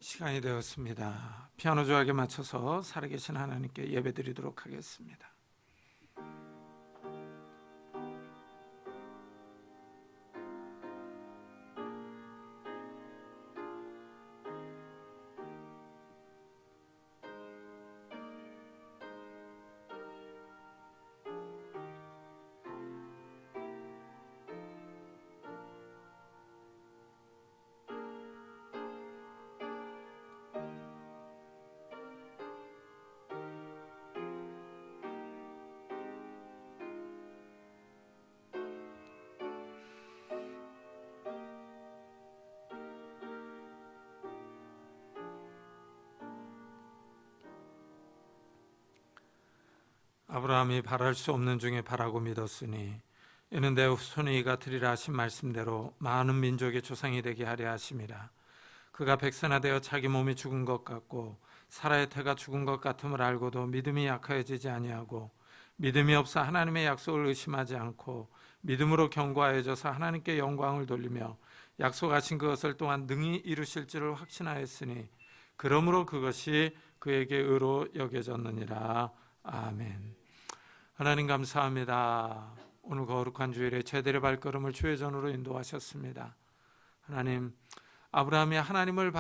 시간이 되었습니다. 피아노 조각에 맞춰서 살아계신 하나님께 예배드리도록 하겠습니다. 아브라함이 바랄 수 없는 중에 바라고 믿었으니 이는 내 후손이 이같으리라 하신 말씀대로 많은 민족의 조상이 되게 하려 하심이라. 그가 백선화되어 자기 몸이 죽은 것 같고 사라의 태가 죽은 것 같음을 알고도 믿음이 약하여지지 아니하고 믿음이 없어 하나님의 약속을 의심하지 않고 믿음으로 견고하여져서 하나님께 영광을 돌리며 약속하신 그것을 또한 능히 이루실 줄을 확신하였으니 그러므로 그것이 그에게 의로 여겨졌느니라. 아멘. 하나님 감사합니다. 오늘 거룩한 주일에 제대로 발걸음을 주의 전으로 인도하셨습니다. 하나님, 아브라함이 하나님을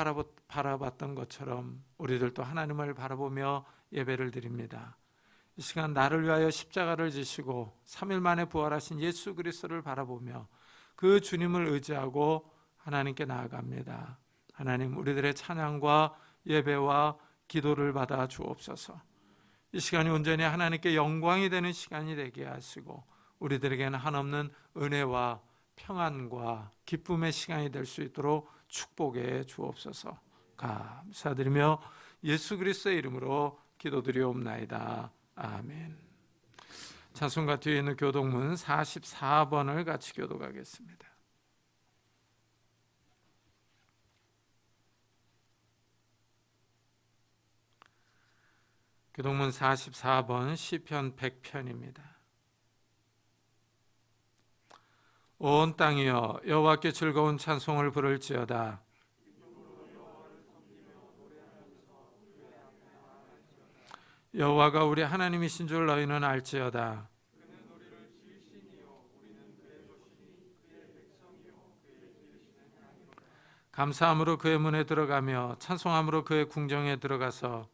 바라봤던 것처럼 우리들도 하나님을 바라보며 예배를 드립니다. 이 시간 나를 위하여 십자가를 지시고 3일 만에 부활하신 예수 그리스도를 바라보며 그 주님을 의지하고 하나님께 나아갑니다. 하나님, 우리들의 찬양과 예배와 기도를 받아 주옵소서. 이 시간이 온전히 하나님께 영광이 되는 시간이 되게 하시고 우리들에게는 한없는 은혜와 평안과 기쁨의 시간이 될 수 있도록 축복해 주옵소서. 감사드리며 예수 그리스도의 이름으로 기도드리옵나이다. 아멘. 찬송가 뒤에 있는 교동문 44번을 같이 교독하겠습니다. 교동문 44번 시편 100편입니다. 온 땅이여 여호와께 즐거운 찬송을 부를지어다. 여호와가 우리 하나님이신 줄 너희는 알지어다. 감사함으로 그의 문에 들어가며 찬송함으로 그의 궁정에 들어가서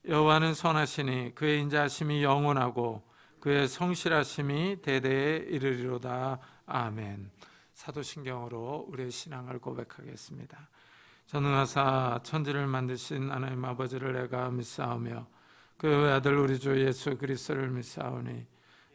여호와는 선하시니 그의 인자하심이 영원하고 그의 성실하심이 대대에 이르리로다. 아멘. 사도신경으로 우리의 신앙을 고백하겠습니다. 전능하사 천지를 만드신 하나님 아버지를 내가 믿사오며 그의 아들 우리 주 예수 그리스도를 믿사오니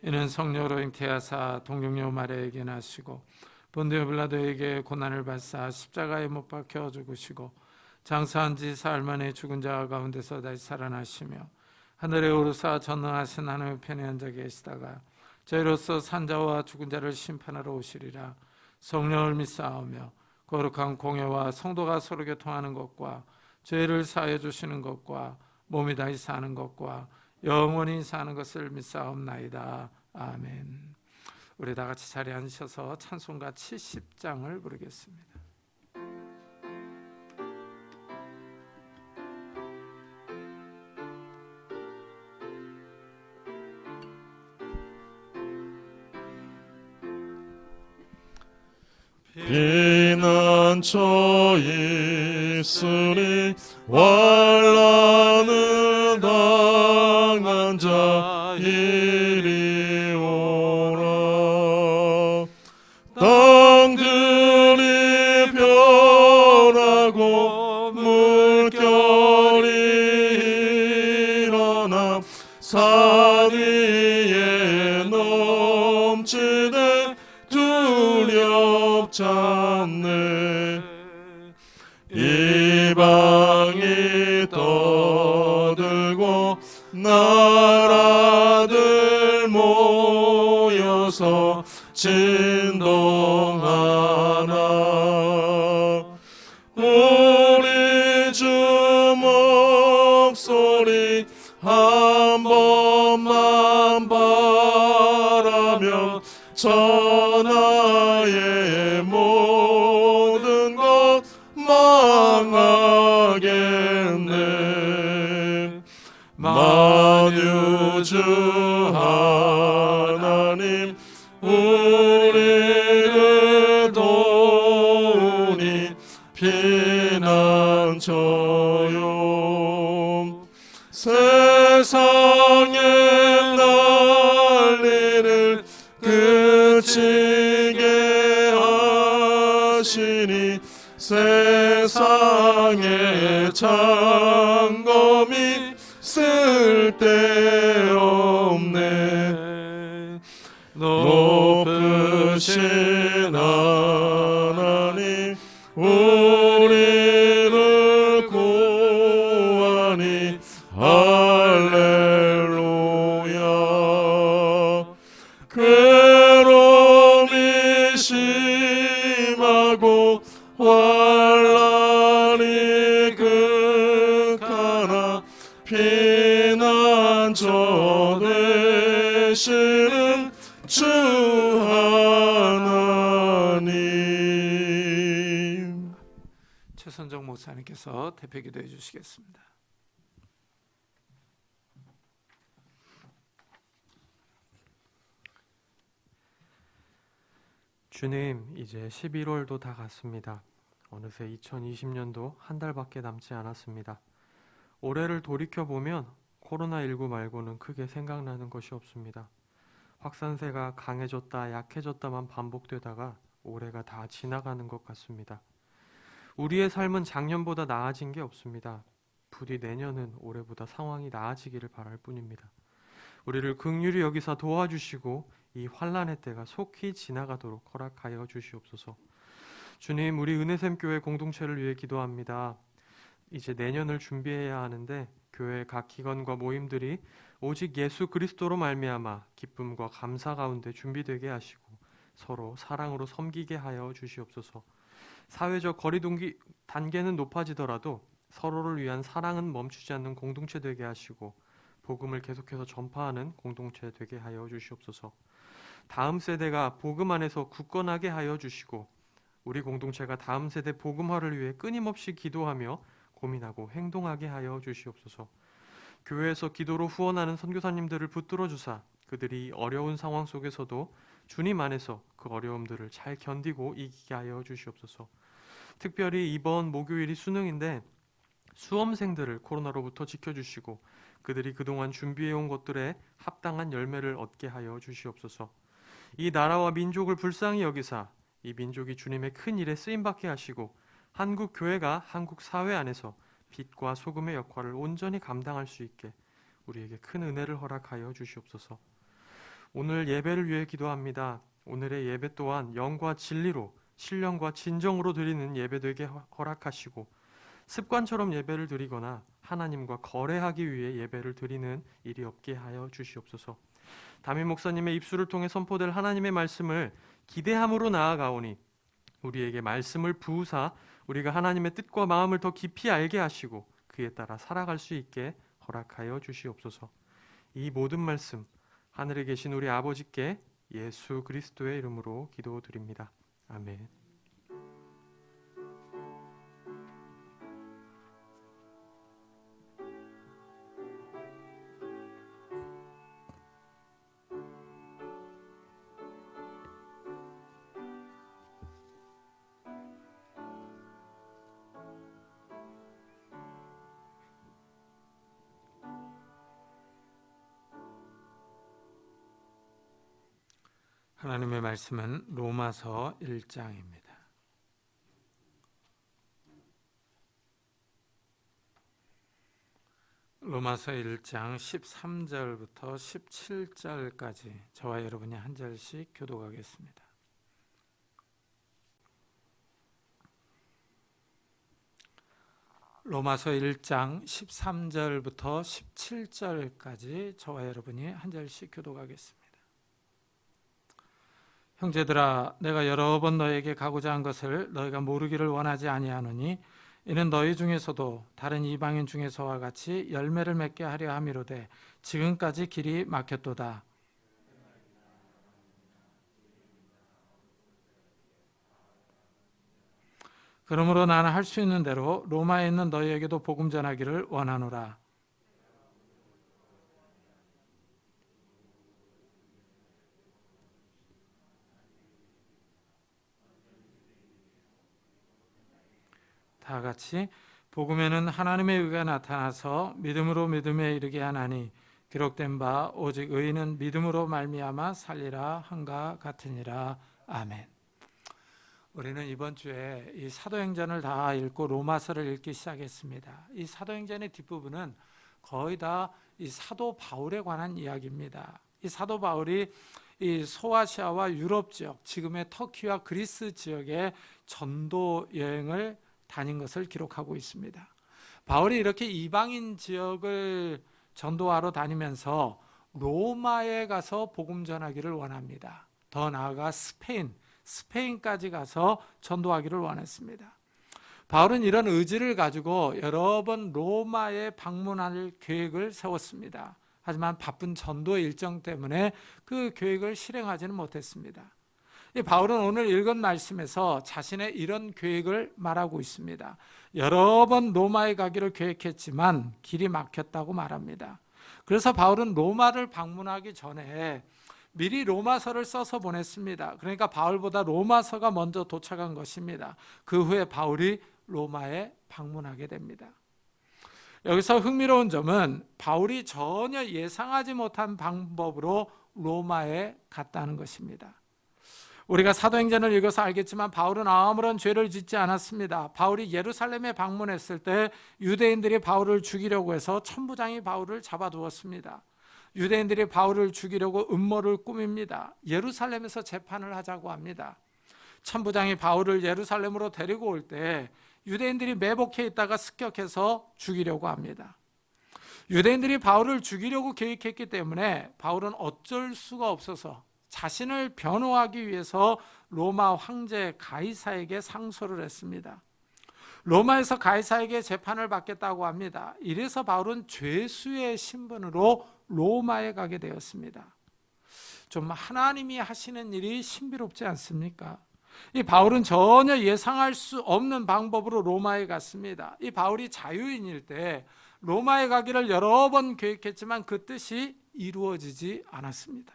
이는 성령으로 잉태하사 동정녀 마리아에게 나시고 본디오 빌라도에게 고난을 받사 십자가에 못 박혀 죽으시고 장사한 지 사흘 만에 죽은 자 가운데서 다시 살아나시며 하늘에 오르사 전능하신 하나님의 편에 앉아 계시다가 저희로서 산자와 죽은 자를 심판하러 오시리라. 성령을 믿사오며 거룩한 공회와 성도가 서로 교통하는 것과 죄를 사하여 주시는 것과 몸이 다시 사는 것과 영원히 사는 것을 믿사옵나이다. 아멘. 우리 다 같이 자리에 앉으셔서 찬송가 70장을 부르겠습니다. 피난처 있으니 환난을 당한 자 이리 오라. 땅들이 변하고 물결이 일어나 산 위에 넘치네 두렵지 않네. 이방이 떠들고 나라들 모여서 진동하나. 우리 주 목소리 한 번만 바라면 천하의 모든 주 하나님 우리를 도우니 피난처요. 세상의 난리를 그치게 하시니 세상의 창검이 쓸데없네. 높으신 하나님 우리를 구하니 할렐루야. 괴로움이 심하고 환난이 극하나 피난처 되시는 주 하나님. 최선정 목사님께서 대표 기도해 주시겠습니다. 주님, 이제 11월도 다 갔습니다. 어느새 2020년도 한 달밖에 남지 않았습니다. 올해를 돌이켜보면 코로나19 말고는 크게 생각나는 것이 없습니다. 확산세가 강해졌다 약해졌다만 반복되다가 올해가 다 지나가는 것 같습니다. 우리의 삶은 작년보다 나아진 게 없습니다. 부디 내년은 올해보다 상황이 나아지기를 바랄 뿐입니다. 우리를 긍휼히 여기사 도와주시고 이 환난의 때가 속히 지나가도록 허락하여 주시옵소서. 주님, 우리 은혜샘 교회 공동체를 위해 기도합니다. 이제 내년을 준비해야 하는데 교회 각 기관과 모임들이 오직 예수 그리스도로 말미암아 기쁨과 감사 가운데 준비되게 하시고 서로 사랑으로 섬기게 하여 주시옵소서. 사회적 거리두기 단계는 높아지더라도 서로를 위한 사랑은 멈추지 않는 공동체 되게 하시고 복음을 계속해서 전파하는 공동체 되게 하여 주시옵소서. 다음 세대가 복음 안에서 굳건하게 하여 주시고 우리 공동체가 다음 세대 복음화를 위해 끊임없이 기도하며 고민하고 행동하게 하여 주시옵소서. 교회에서 기도로 후원하는 선교사님들을 붙들어 주사 그들이 어려운 상황 속에서도 주님 안에서 그 어려움들을 잘 견디고 이기게 하여 주시옵소서. 특별히 이번 목요일이 수능인데 수험생들을 코로나로부터 지켜주시고 그들이 그동안 준비해온 것들에 합당한 열매를 얻게 하여 주시옵소서. 이 나라와 민족을 불쌍히 여기사 이 민족이 주님의 큰 일에 쓰임받게 하시고 한국 교회가 한국 사회 안에서 빛과 소금의 역할을 온전히 감당할 수 있게 우리에게 큰 은혜를 허락하여 주시옵소서. 오늘 예배를 위해 기도합니다. 오늘의 예배 또한 영과 진리로 신령과 진정으로 드리는 예배 되게 허락하시고 습관처럼 예배를 드리거나 하나님과 거래하기 위해 예배를 드리는 일이 없게 하여 주시옵소서. 담임 목사님의 입술을 통해 선포될 하나님의 말씀을 기대함으로 나아가오니 우리에게 말씀을 부으사 우리가 하나님의 뜻과 마음을 더 깊이 알게 하시고 그에 따라 살아갈 수 있게 허락하여 주시옵소서. 이 모든 말씀 하늘에 계신 우리 아버지께 예수 그리스도의 이름으로 기도드립니다. 아멘. 하나님의 말씀은 로마서 1장입니다. 로마서 1장 13절부터 17절까지 저와 여러분이 한 절씩 교독하겠습니다. 로마서 1장 13절부터 17절까지 저와 여러분이 한 절씩 교독하겠습니다. 형제들아, 내가 여러 번 너에게 가고자 한 것을 너희가 모르기를 원하지 아니하노니 이는 너희 중에서도 다른 이방인 중에서와 같이 열매를 맺게 하려 함이로되 지금까지 길이 막혔도다. 그러므로 나는 할 수 있는 대로 로마에 있는 너희에게도 복음 전하기를 원하노라. 다 같이 복음에는 하나님의 의가 나타나서 믿음으로 믿음에 이르게 하나니 기록된 바 오직 의인은 믿음으로 말미암아 살리라 한가 같으니라. 아멘. 우리는 이번 주에 이 사도행전을 다 읽고 로마서를 읽기 시작했습니다. 이 사도행전의 뒷부분은 거의 다 이 사도 바울에 관한 이야기입니다. 이 사도 바울이 이 소아시아와 유럽 지역, 지금의 터키와 그리스 지역에 전도 여행을 다닌 것을 기록하고 있습니다. 바울이 이렇게 이방인 지역을 전도하러 다니면서 로마에 가서 복음 전하기를 원합니다. 더 나아가 스페인까지 가서 전도하기를 원했습니다. 바울은 이런 의지를 가지고 여러 번 로마에 방문할 계획을 세웠습니다. 하지만 바쁜 전도 일정 때문에 그 계획을 실행하지는 못했습니다. 이 바울은 오늘 읽은 말씀에서 자신의 이런 계획을 말하고 있습니다. 여러 번 로마에 가기를 계획했지만 길이 막혔다고 말합니다. 그래서 바울은 로마를 방문하기 전에 미리 로마서를 써서 보냈습니다. 그러니까 바울보다 로마서가 먼저 도착한 것입니다. 그 후에 바울이 로마에 방문하게 됩니다. 여기서 흥미로운 점은 바울이 전혀 예상하지 못한 방법으로 로마에 갔다는 것입니다. 우리가 사도행전을 읽어서 알겠지만 바울은 아무런 죄를 짓지 않았습니다. 바울이 예루살렘에 방문했을 때 유대인들이 바울을 죽이려고 해서 천부장이 바울을 잡아두었습니다. 유대인들이 바울을 죽이려고 음모를 꾸밉니다. 예루살렘에서 재판을 하자고 합니다. 천부장이 바울을 예루살렘으로 데리고 올 때 유대인들이 매복해 있다가 습격해서 죽이려고 합니다. 유대인들이 바울을 죽이려고 계획했기 때문에 바울은 어쩔 수가 없어서 자신을 변호하기 위해서 로마 황제 가이사에게 상소를 했습니다. 로마에서 가이사에게 재판을 받겠다고 합니다. 이래서 바울은 죄수의 신분으로 로마에 가게 되었습니다. 좀 하나님이 하시는 일이 신비롭지 않습니까? 이 바울은 전혀 예상할 수 없는 방법으로 로마에 갔습니다. 이 바울이 자유인일 때 로마에 가기를 여러 번 계획했지만 그 뜻이 이루어지지 않았습니다.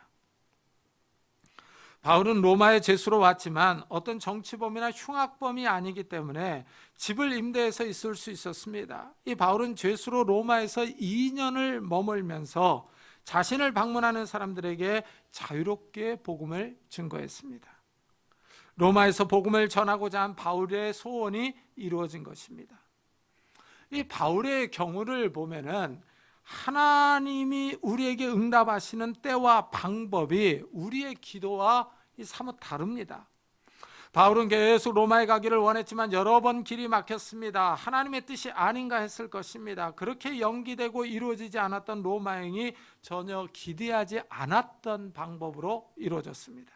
바울은 로마에 죄수로 왔지만 어떤 정치범이나 흉악범이 아니기 때문에 집을 임대해서 있을 수 있었습니다. 이 바울은 죄수로 로마에서 2년을 머물면서 자신을 방문하는 사람들에게 자유롭게 복음을 증거했습니다. 로마에서 복음을 전하고자 한 바울의 소원이 이루어진 것입니다. 이 바울의 경우를 보면은 하나님이 우리에게 응답하시는 때와 방법이 우리의 기도와 사뭇 다릅니다. 바울은 계속 로마에 가기를 원했지만 여러 번 길이 막혔습니다. 하나님의 뜻이 아닌가 했을 것입니다. 그렇게 연기되고 이루어지지 않았던 로마 여행이 전혀 기대하지 않았던 방법으로 이루어졌습니다.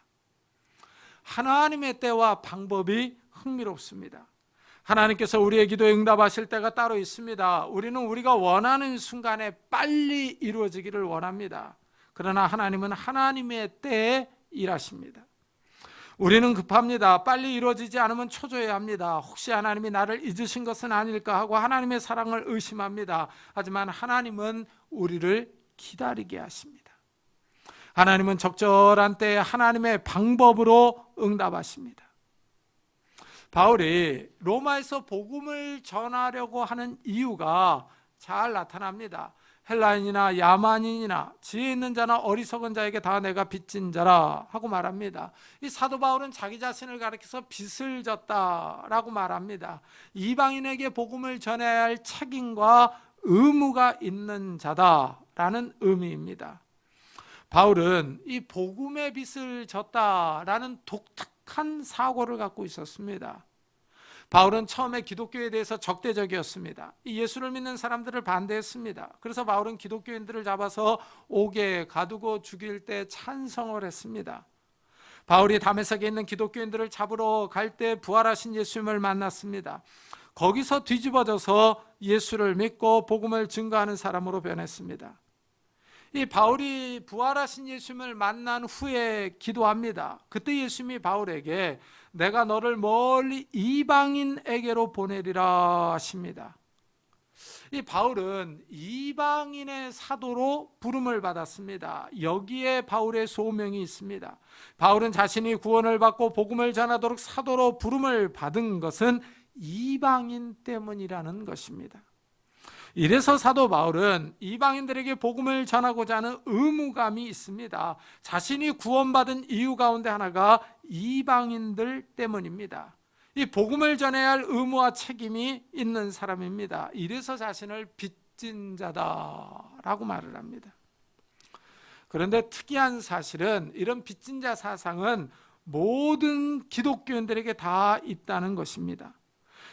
하나님의 때와 방법이 흥미롭습니다. 하나님께서 우리의 기도에 응답하실 때가 따로 있습니다. 우리는 우리가 원하는 순간에 빨리 이루어지기를 원합니다. 그러나 하나님은 하나님의 때에 일하십니다. 우리는 급합니다. 빨리 이루어지지 않으면 초조해합니다. 혹시 하나님이 나를 잊으신 것은 아닐까 하고 하나님의 사랑을 의심합니다. 하지만 하나님은 우리를 기다리게 하십니다. 하나님은 적절한 때에 하나님의 방법으로 응답하십니다. 바울이 로마에서 복음을 전하려고 하는 이유가 잘 나타납니다. 헬라인이나 야만인이나 지혜 있는 자나 어리석은 자에게 다 내가 빚진 자라 하고 말합니다. 이 사도 바울은 자기 자신을 가리켜서 빚을 졌다라고 말합니다. 이방인에게 복음을 전해야 할 책임과 의무가 있는 자다라는 의미입니다. 바울은 이 복음의 빚을 졌다라는 독특한 사고를 갖고 있었습니다. 바울은 처음에 기독교에 대해서 적대적이었습니다. 이 예수를 믿는 사람들을 반대했습니다. 그래서 바울은 기독교인들을 잡아서 옥에 가두고 죽일 때 찬성을 했습니다. 바울이 다메섹에 있는 기독교인들을 잡으러 갈 때 부활하신 예수님을 만났습니다. 거기서 뒤집어져서 예수를 믿고 복음을 증거하는 사람으로 변했습니다. 이 바울이 부활하신 예수님을 만난 후에 기도합니다. 그때 예수님이 바울에게 내가 너를 멀리 이방인에게로 보내리라 하십니다. 이 바울은 이방인의 사도로 부름을 받았습니다. 여기에 바울의 소명이 있습니다. 바울은 자신이 구원을 받고 복음을 전하도록 사도로 부름을 받은 것은 이방인 때문이라는 것입니다. 이래서 사도 바울은 이방인들에게 복음을 전하고자 하는 의무감이 있습니다. 자신이 구원받은 이유 가운데 하나가 이방인들 때문입니다. 이 복음을 전해야 할 의무와 책임이 있는 사람입니다. 이래서 자신을 빚진 자다라고 말을 합니다. 그런데 특이한 사실은 이런 빚진 자 사상은 모든 기독교인들에게 다 있다는 것입니다.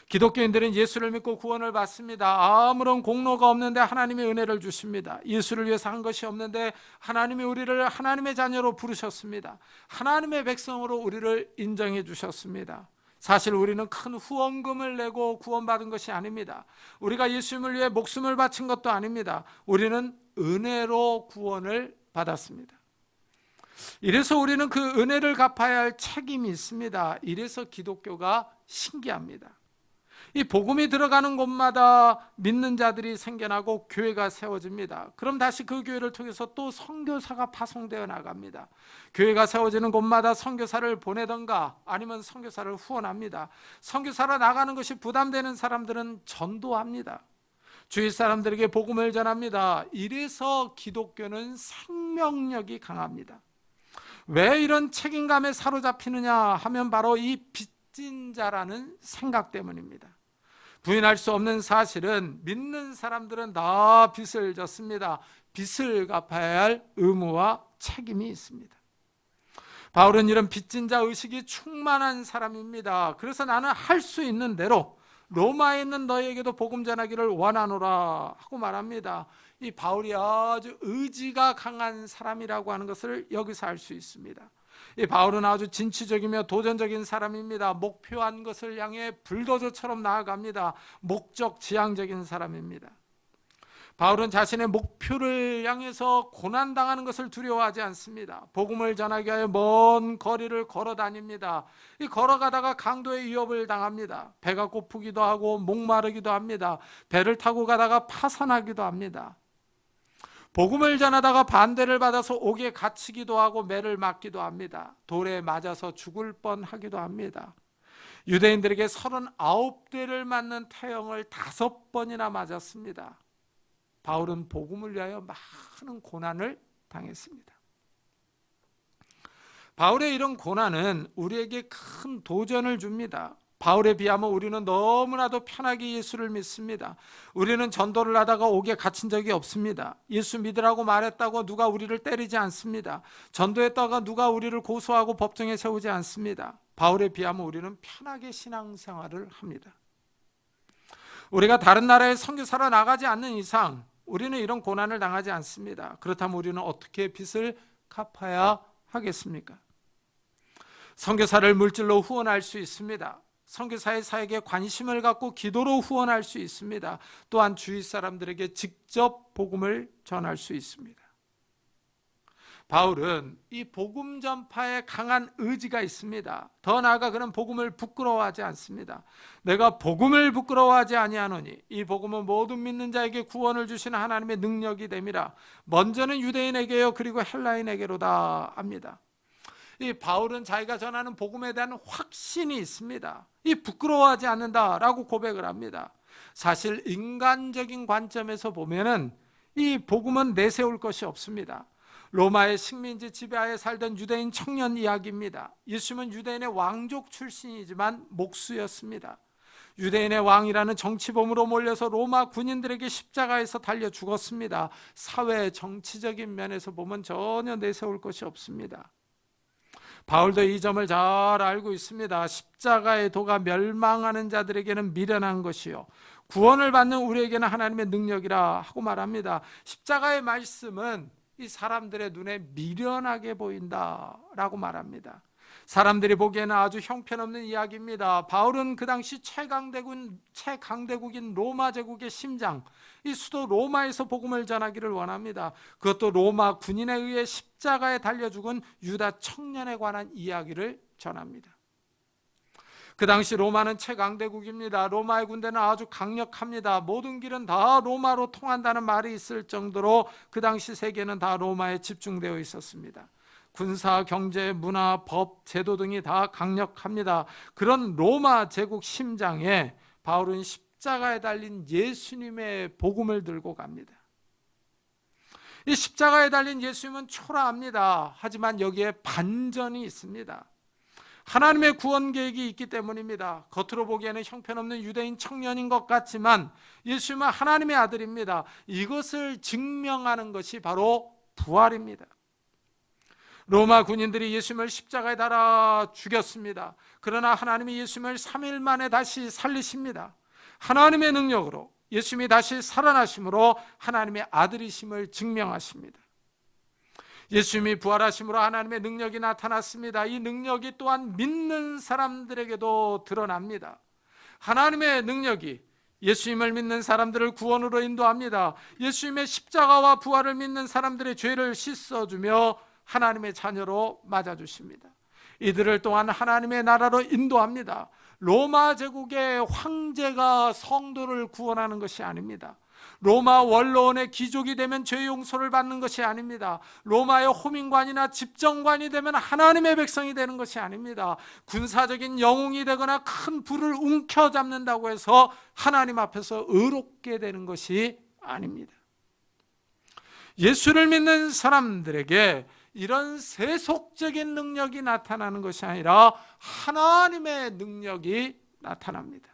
기독교인들은 예수를 믿고 구원을 받습니다. 아무런 공로가 없는데 하나님의 은혜를 주십니다. 예수를 위해서 한 것이 없는데 하나님이 우리를 하나님의 자녀로 부르셨습니다. 하나님의 백성으로 우리를 인정해 주셨습니다. 사실 우리는 큰 후원금을 내고 구원받은 것이 아닙니다. 우리가 예수님을 위해 목숨을 바친 것도 아닙니다. 우리는 은혜로 구원을 받았습니다. 이래서 우리는 그 은혜를 갚아야 할 책임이 있습니다. 이래서 기독교가 신기합니다. 이 복음이 들어가는 곳마다 믿는 자들이 생겨나고 교회가 세워집니다. 그럼 다시 그 교회를 통해서 또 선교사가 파송되어 나갑니다. 교회가 세워지는 곳마다 선교사를 보내던가 아니면 선교사를 후원합니다. 선교사로 나가는 것이 부담되는 사람들은 전도합니다. 주위 사람들에게 복음을 전합니다. 이래서 기독교는 생명력이 강합니다. 왜 이런 책임감에 사로잡히느냐 하면 바로 이 빚진 자라는 생각 때문입니다. 부인할 수 없는 사실은 믿는 사람들은 다 빚을 졌습니다. 빚을 갚아야 할 의무와 책임이 있습니다. 바울은 이런 빚진 자 의식이 충만한 사람입니다. 그래서 나는 할 수 있는 대로 로마에 있는 너희에게도 복음 전하기를 원하노라 하고 말합니다. 이 바울이 아주 의지가 강한 사람이라고 하는 것을 여기서 알 수 있습니다. 이 바울은 아주 진취적이며 도전적인 사람입니다. 목표한 것을 향해 불도저처럼 나아갑니다. 목적 지향적인 사람입니다. 바울은 자신의 목표를 향해서 고난당하는 것을 두려워하지 않습니다. 복음을 전하기 위하여 먼 거리를 걸어 다닙니다. 이 걸어가다가 강도의 위협을 당합니다. 배가 고프기도 하고 목마르기도 합니다. 배를 타고 가다가 파산하기도 합니다. 복음을 전하다가 반대를 받아서 옥에 갇히기도 하고 매를 맞기도 합니다. 돌에 맞아서 죽을 뻔하기도 합니다. 유대인들에게 39대를 맞는 태형을 5번이나 맞았습니다. 바울은 복음을 위하여 많은 고난을 당했습니다. 바울의 이런 고난은 우리에게 큰 도전을 줍니다. 바울에 비하면 우리는 너무나도 편하게 예수를 믿습니다. 우리는 전도를 하다가 옥에 갇힌 적이 없습니다. 예수 믿으라고 말했다고 누가 우리를 때리지 않습니다. 전도했다가 누가 우리를 고소하고 법정에 세우지 않습니다. 바울에 비하면 우리는 편하게 신앙생활을 합니다. 우리가 다른 나라에 선교사로 나가지 않는 이상 우리는 이런 고난을 당하지 않습니다. 그렇다면 우리는 어떻게 빚을 갚아야 하겠습니까? 선교사를 물질로 후원할 수 있습니다. 선교사의 사역에 관심을 갖고 기도로 후원할 수 있습니다. 또한 주위 사람들에게 직접 복음을 전할 수 있습니다. 바울은 이 복음 전파에 강한 의지가 있습니다. 더 나아가 그는 복음을 부끄러워하지 않습니다. 내가 복음을 부끄러워하지 아니하노니 이 복음은 모든 믿는 자에게 구원을 주시는 하나님의 능력이 됨이라. 먼저는 유대인에게요 그리고 헬라인에게로다 합니다. 이 바울은 자기가 전하는 복음에 대한 확신이 있습니다. 이 부끄러워하지 않는다라고 고백을 합니다. 사실 인간적인 관점에서 보면은 이 복음은 내세울 것이 없습니다. 로마의 식민지 지배하에 살던 유대인 청년 이야기입니다. 예수님은 유대인의 왕족 출신이지만 목수였습니다. 유대인의 왕이라는 정치범으로 몰려서 로마 군인들에게 십자가에서 달려 죽었습니다. 사회 정치적인 면에서 보면 전혀 내세울 것이 없습니다. 바울도 이 점을 잘 알고 있습니다. 십자가의 도가 멸망하는 자들에게는 미련한 것이요 구원을 받는 우리에게는 하나님의 능력이라 하고 말합니다. 십자가의 말씀은 이 사람들의 눈에 미련하게 보인다라고 말합니다. 사람들이 보기에는 아주 형편없는 이야기입니다. 바울은 그 당시 최강대국인 로마 제국의 심장, 이 수도 로마에서 복음을 전하기를 원합니다. 그것도 로마 군인에 의해 십자가에 달려 죽은 유다 청년에 관한 이야기를 전합니다. 그 당시 로마는 최강대국입니다. 로마의 군대는 아주 강력합니다. 모든 길은 다 로마로 통한다는 말이 있을 정도로 그 당시 세계는 다 로마에 집중되어 있었습니다. 군사, 경제, 문화, 법, 제도 등이 다 강력합니다. 그런 로마 제국 심장에 바울은 십자가에 달린 예수님의 복음을 들고 갑니다. 이 십자가에 달린 예수님은 초라합니다. 하지만 여기에 반전이 있습니다. 하나님의 구원 계획이 있기 때문입니다. 겉으로 보기에는 형편없는 유대인 청년인 것 같지만 예수님은 하나님의 아들입니다. 이것을 증명하는 것이 바로 부활입니다. 로마 군인들이 예수님을 십자가에 달아 죽였습니다. 그러나 하나님이 예수님을 3일 만에 다시 살리십니다. 하나님의 능력으로 예수님이 다시 살아나심으로 하나님의 아들이심을 증명하십니다. 예수님이 부활하심으로 하나님의 능력이 나타났습니다. 이 능력이 또한 믿는 사람들에게도 드러납니다. 하나님의 능력이 예수님을 믿는 사람들을 구원으로 인도합니다. 예수님의 십자가와 부활을 믿는 사람들의 죄를 씻어주며 하나님의 자녀로 맞아주십니다. 이들을 또한 하나님의 나라로 인도합니다. 로마 제국의 황제가 성도를 구원하는 것이 아닙니다. 로마 원로원의 귀족이 되면 죄 용서를 받는 것이 아닙니다. 로마의 호민관이나 집정관이 되면 하나님의 백성이 되는 것이 아닙니다. 군사적인 영웅이 되거나 큰 부를 움켜잡는다고 해서 하나님 앞에서 의롭게 되는 것이 아닙니다. 예수를 믿는 사람들에게 이런 세속적인 능력이 나타나는 것이 아니라 하나님의 능력이 나타납니다.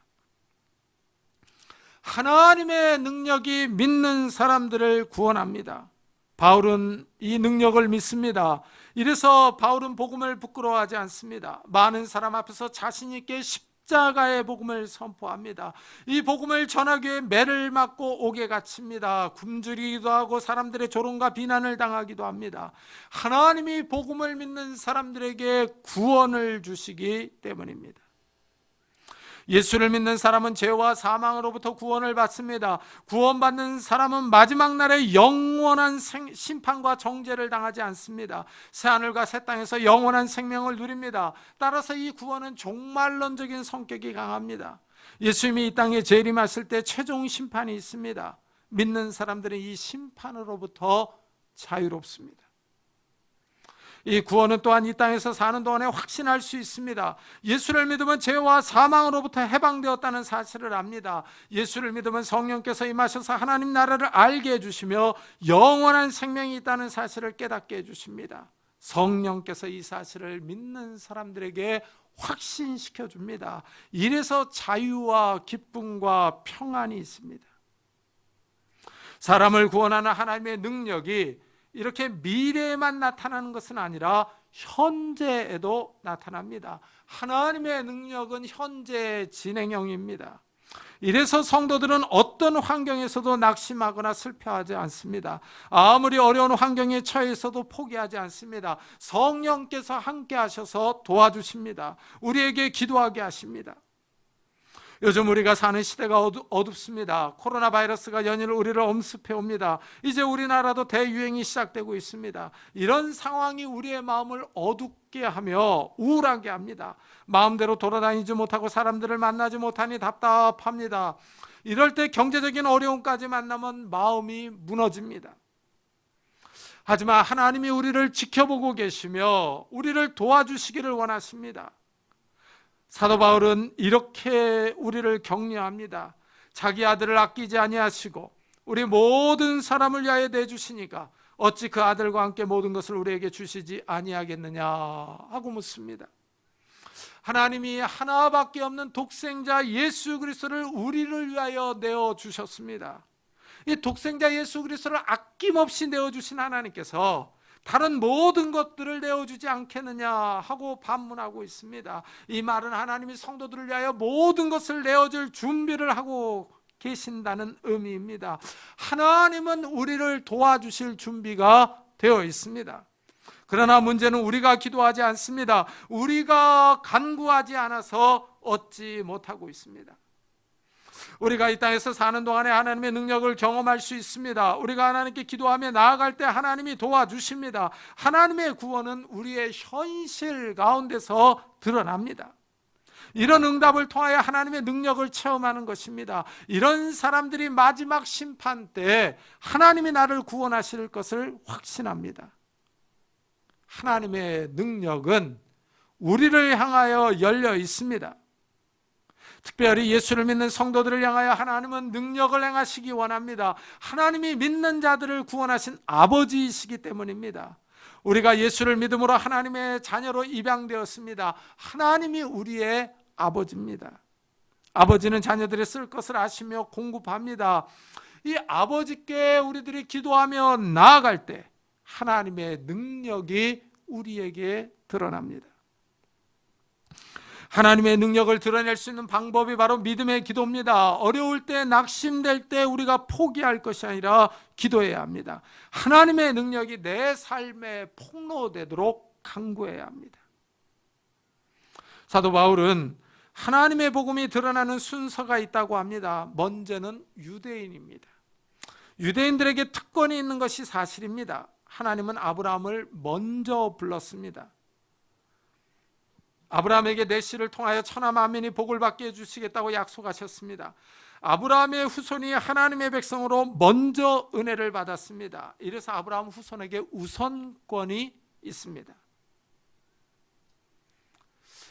하나님의 능력이 믿는 사람들을 구원합니다. 바울은 이 능력을 믿습니다. 이래서 바울은 복음을 부끄러워하지 않습니다. 많은 사람 앞에서 자신 있게 십자가의 복음을 선포합니다. 이 복음을 전하기 위해 매를 맞고 옥에 갇힙니다. 굶주리기도 하고 사람들의 조롱과 비난을 당하기도 합니다. 하나님이 복음을 믿는 사람들에게 구원을 주시기 때문입니다. 예수를 믿는 사람은 죄와 사망으로부터 구원을 받습니다. 구원받는 사람은 마지막 날에 영원한 심판과 정죄를 당하지 않습니다. 새하늘과 새 땅에서 영원한 생명을 누립니다. 따라서 이 구원은 종말론적인 성격이 강합니다. 예수님이 이 땅에 재림하실 때 최종 심판이 있습니다. 믿는 사람들은 이 심판으로부터 자유롭습니다. 이 구원은 또한 이 땅에서 사는 동안에 확신할 수 있습니다. 예수를 믿으면 죄와 사망으로부터 해방되었다는 사실을 압니다. 예수를 믿으면 성령께서 임하셔서 하나님 나라를 알게 해주시며 영원한 생명이 있다는 사실을 깨닫게 해주십니다. 성령께서 이 사실을 믿는 사람들에게 확신시켜 줍니다. 이래서 자유와 기쁨과 평안이 있습니다. 사람을 구원하는 하나님의 능력이 이렇게 미래에만 나타나는 것은 아니라 현재에도 나타납니다. 하나님의 능력은 현재 진행형입니다. 이래서 성도들은 어떤 환경에서도 낙심하거나 슬퍼하지 않습니다. 아무리 어려운 환경에 처해 있어도 포기하지 않습니다. 성령께서 함께 하셔서 도와주십니다. 우리에게 기도하게 하십니다. 요즘 우리가 사는 시대가 어둡습니다. 코로나 바이러스가 연일 우리를 엄습해 옵니다. 이제 우리나라도 대유행이 시작되고 있습니다. 이런 상황이 우리의 마음을 어둡게 하며 우울하게 합니다. 마음대로 돌아다니지 못하고 사람들을 만나지 못하니 답답합니다. 이럴 때 경제적인 어려움까지 만나면 마음이 무너집니다. 하지만 하나님이 우리를 지켜보고 계시며 우리를 도와주시기를 원하십니다. 사도 바울은 이렇게 우리를 격려합니다. 자기 아들을 아끼지 아니하시고 우리 모든 사람을 위하여 내주시니까 어찌 그 아들과 함께 모든 것을 우리에게 주시지 아니하겠느냐 하고 묻습니다. 하나님이 하나밖에 없는 독생자 예수 그리스도를 우리를 위하여 내어주셨습니다. 이 독생자 예수 그리스도를 아낌없이 내어주신 하나님께서 다른 모든 것들을 내어주지 않겠느냐 하고 반문하고 있습니다. 이 말은 하나님이 성도들을 위하여 모든 것을 내어줄 준비를 하고 계신다는 의미입니다. 하나님은 우리를 도와주실 준비가 되어 있습니다. 그러나 문제는 우리가 기도하지 않습니다. 우리가 간구하지 않아서 얻지 못하고 있습니다. 우리가 이 땅에서 사는 동안에 하나님의 능력을 경험할 수 있습니다. 우리가 하나님께 기도하며 나아갈 때 하나님이 도와주십니다. 하나님의 구원은 우리의 현실 가운데서 드러납니다. 이런 응답을 통하여 하나님의 능력을 체험하는 것입니다. 이런 사람들이 마지막 심판 때 하나님이 나를 구원하실 것을 확신합니다. 하나님의 능력은 우리를 향하여 열려 있습니다. 특별히 예수를 믿는 성도들을 향하여 하나님은 능력을 행하시기 원합니다. 하나님이 믿는 자들을 구원하신 아버지이시기 때문입니다. 우리가 예수를 믿음으로 하나님의 자녀로 입양되었습니다. 하나님이 우리의 아버지입니다. 아버지는 자녀들이 쓸 것을 아시며 공급합니다. 이 아버지께 우리들이 기도하며 나아갈 때 하나님의 능력이 우리에게 드러납니다. 하나님의 능력을 드러낼 수 있는 방법이 바로 믿음의 기도입니다. 어려울 때, 낙심될 때 우리가 포기할 것이 아니라 기도해야 합니다. 하나님의 능력이 내 삶에 폭로되도록 간구해야 합니다. 사도 바울은 하나님의 복음이 드러나는 순서가 있다고 합니다. 먼저는 유대인입니다. 유대인들에게 특권이 있는 것이 사실입니다. 하나님은 아브라함을 먼저 불렀습니다. 아브라함에게 내 씨를 통하여 천하 만민이 복을 받게 해주시겠다고 약속하셨습니다. 아브라함의 후손이 하나님의 백성으로 먼저 은혜를 받았습니다. 이래서 아브라함 후손에게 우선권이 있습니다.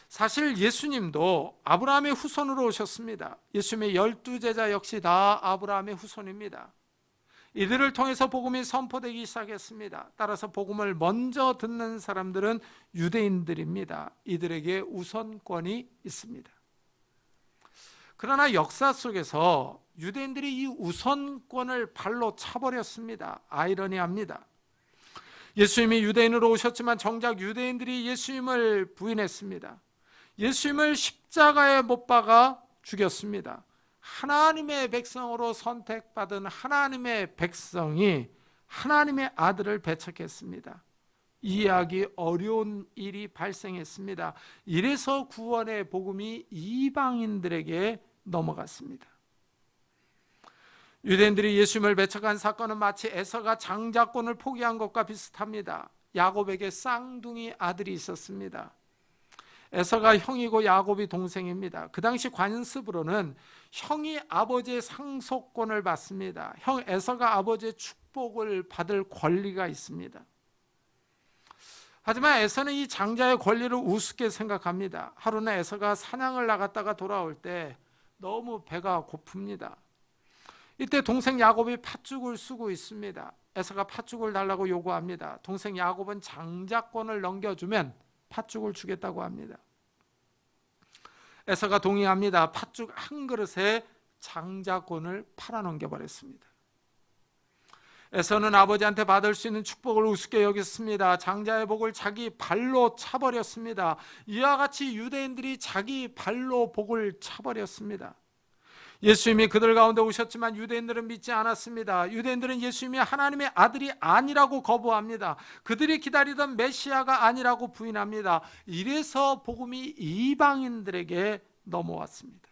사실 예수님도 아브라함의 후손으로 오셨습니다. 예수님의 12제자 역시 다 아브라함의 후손입니다. 이들을 통해서 복음이 선포되기 시작했습니다. 따라서 복음을 먼저 듣는 사람들은 유대인들입니다. 이들에게 우선권이 있습니다. 그러나 역사 속에서 유대인들이 이 우선권을 발로 차버렸습니다. 아이러니합니다. 예수님이 유대인으로 오셨지만 정작 유대인들이 예수님을 부인했습니다. 예수님을 십자가에 못 박아 죽였습니다. 하나님의 백성으로 선택받은 하나님의 백성이 하나님의 아들을 배척했습니다. 이해하기 어려운 일이 발생했습니다. 이래서 구원의 복음이 이방인들에게 넘어갔습니다. 유대인들이 예수님을 배척한 사건은 마치 에서가 장자권을 포기한 것과 비슷합니다. 야곱에게 쌍둥이 아들이 있었습니다. 에서가 형이고 야곱이 동생입니다. 그 당시 관습으로는 형이 아버지의 상속권을 받습니다. 형 에서가 아버지의 축복을 받을 권리가 있습니다. 하지만 에서는 이 장자의 권리를 우습게 생각합니다. 하루는 에서가 사냥을 나갔다가 돌아올 때 너무 배가 고픕니다. 이때 동생 야곱이 팥죽을 쓰고 있습니다. 에서가 팥죽을 달라고 요구합니다. 동생 야곱은 장자권을 넘겨주면 팥죽을 주겠다고 합니다. 에서가 동의합니다. 팥죽 한 그릇에 장자권을 팔아넘겨버렸습니다. 에서는 아버지한테 받을 수 있는 축복을 우습게 여겼습니다. 장자의 복을 자기 발로 차버렸습니다. 이와 같이 유대인들이 자기 발로 복을 차버렸습니다. 예수님이 그들 가운데 오셨지만 유대인들은 믿지 않았습니다. 유대인들은 예수님이 하나님의 아들이 아니라고 거부합니다. 그들이 기다리던 메시아가 아니라고 부인합니다. 이래서 복음이 이방인들에게 넘어왔습니다.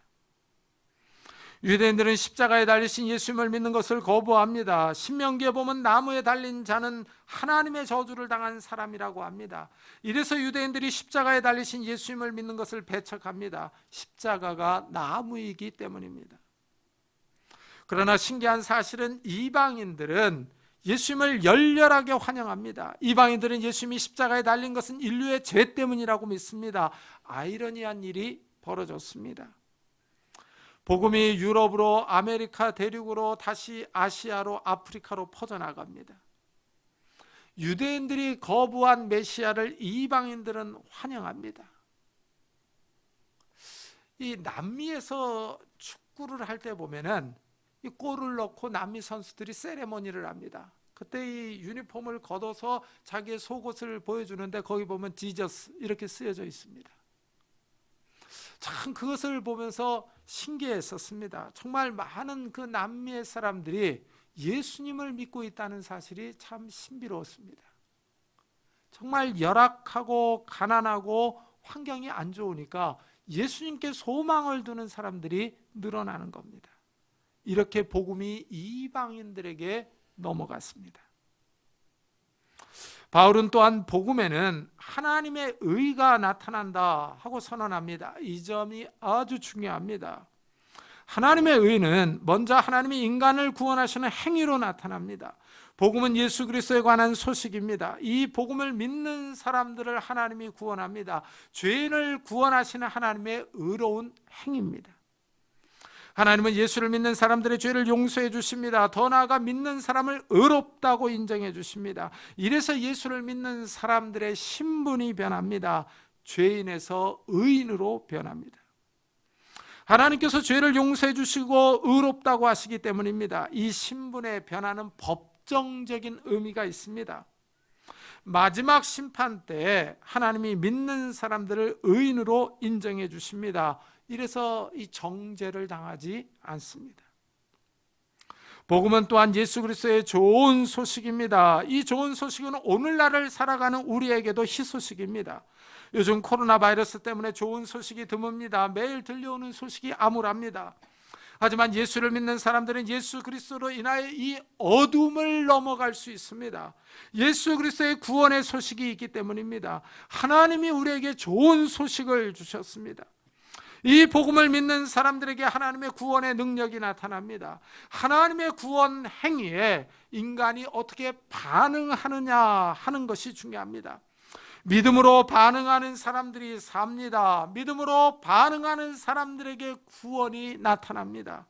유대인들은 십자가에 달리신 예수님을 믿는 것을 거부합니다. 신명기에 보면 나무에 달린 자는 하나님의 저주를 당한 사람이라고 합니다. 이래서 유대인들이 십자가에 달리신 예수님을 믿는 것을 배척합니다. 십자가가 나무이기 때문입니다. 그러나 신기한 사실은 이방인들은 예수님을 열렬하게 환영합니다. 이방인들은 예수님이 십자가에 달린 것은 인류의 죄 때문이라고 믿습니다. 아이러니한 일이 벌어졌습니다. 복음이 유럽으로, 아메리카 대륙으로, 다시 아시아로, 아프리카로 퍼져나갑니다. 유대인들이 거부한 메시아를 이방인들은 환영합니다. 이 남미에서 축구를 할 때 보면은 이 골을 넣고 남미 선수들이 세레머니를 합니다. 그때 이 유니폼을 걷어서 자기의 속옷을 보여주는데 거기 보면 지저스 이렇게 쓰여져 있습니다. 참 그것을 보면서 신기했었습니다. 정말 많은 그 남미의 사람들이 예수님을 믿고 있다는 사실이 참 신비로웠습니다. 정말 열악하고 가난하고 환경이 안 좋으니까 예수님께 소망을 두는 사람들이 늘어나는 겁니다. 이렇게 복음이 이방인들에게 넘어갔습니다. 바울은 또한 복음에는 하나님의 의가 나타난다 하고 선언합니다. 이 점이 아주 중요합니다. 하나님의 의는 먼저 하나님이 인간을 구원하시는 행위로 나타납니다. 복음은 예수 그리스도에 관한 소식입니다. 이 복음을 믿는 사람들을 하나님이 구원합니다. 죄인을 구원하시는 하나님의 의로운 행위입니다. 하나님은 예수를 믿는 사람들의 죄를 용서해 주십니다. 더 나아가 믿는 사람을 의롭다고 인정해 주십니다. 이래서 예수를 믿는 사람들의 신분이 변합니다. 죄인에서 의인으로 변합니다. 하나님께서 죄를 용서해 주시고 의롭다고 하시기 때문입니다. 이 신분의 변화는 법정적인 의미가 있습니다. 마지막 심판 때 하나님이 믿는 사람들을 의인으로 인정해 주십니다. 이래서 이 정죄를 당하지 않습니다. 복음은 또한 예수 그리스도의 좋은 소식입니다. 이 좋은 소식은 오늘날을 살아가는 우리에게도 희소식입니다. 요즘 코로나 바이러스 때문에 좋은 소식이 드뭅니다. 매일 들려오는 소식이 암울합니다. 하지만 예수를 믿는 사람들은 예수 그리스도로 인하여 이 어둠을 넘어갈 수 있습니다. 예수 그리스도의 구원의 소식이 있기 때문입니다. 하나님이 우리에게 좋은 소식을 주셨습니다. 이 복음을 믿는 사람들에게 하나님의 구원의 능력이 나타납니다. 하나님의 구원 행위에 인간이 어떻게 반응하느냐 하는 것이 중요합니다. 믿음으로 반응하는 사람들이 삽니다. 믿음으로 반응하는 사람들에게 구원이 나타납니다.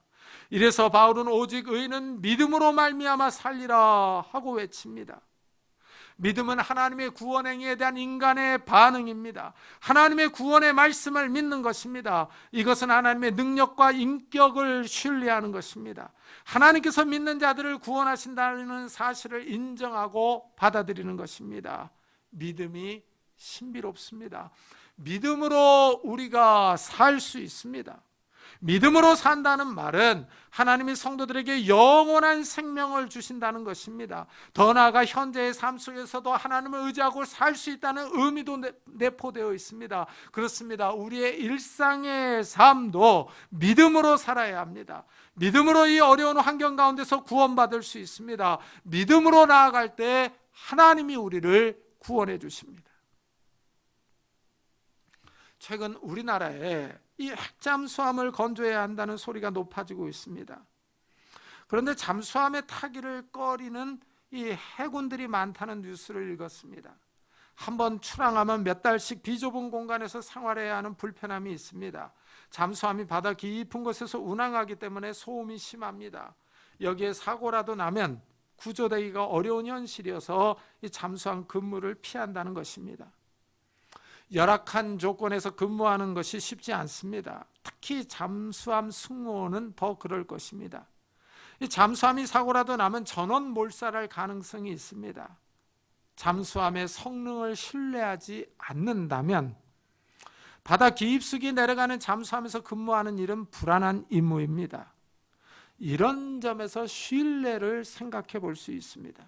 이래서 바울은 오직 의인은 믿음으로 말미암아 살리라 하고 외칩니다. 믿음은 하나님의 구원 행위에 대한 인간의 반응입니다. 하나님의 구원의 말씀을 믿는 것입니다. 이것은 하나님의 능력과 인격을 신뢰하는 것입니다. 하나님께서 믿는 자들을 구원하신다는 사실을 인정하고 받아들이는 것입니다. 믿음이 신비롭습니다. 믿음으로 우리가 살 수 있습니다. 믿음으로 산다는 말은 하나님이 성도들에게 영원한 생명을 주신다는 것입니다. 더 나아가 현재의 삶 속에서도 하나님을 의지하고 살 수 있다는 의미도 내포되어 있습니다. 그렇습니다. 우리의 일상의 삶도 믿음으로 살아야 합니다. 믿음으로 이 어려운 환경 가운데서 구원받을 수 있습니다. 믿음으로 나아갈 때 하나님이 우리를 구원해 주십니다. 최근 우리나라에 이 핵잠수함을 건조해야 한다는 소리가 높아지고 있습니다. 그런데 잠수함에 타기를 꺼리는 이 해군들이 많다는 뉴스를 읽었습니다. 한번 출항하면 몇 달씩 비좁은 공간에서 생활해야 하는 불편함이 있습니다. 잠수함이 바다 깊은 곳에서 운항하기 때문에 소음이 심합니다. 여기에 사고라도 나면 구조되기가 어려운 현실이어서 이 잠수함 근무를 피한다는 것입니다. 열악한 조건에서 근무하는 것이 쉽지 않습니다. 특히 잠수함 승무원은 더 그럴 것입니다. 이 잠수함이 사고라도 나면 전원 몰살할 가능성이 있습니다. 잠수함의 성능을 신뢰하지 않는다면 바다 깊숙이 내려가는 잠수함에서 근무하는 일은 불안한 임무입니다. 이런 점에서 신뢰를 생각해 볼 수 있습니다.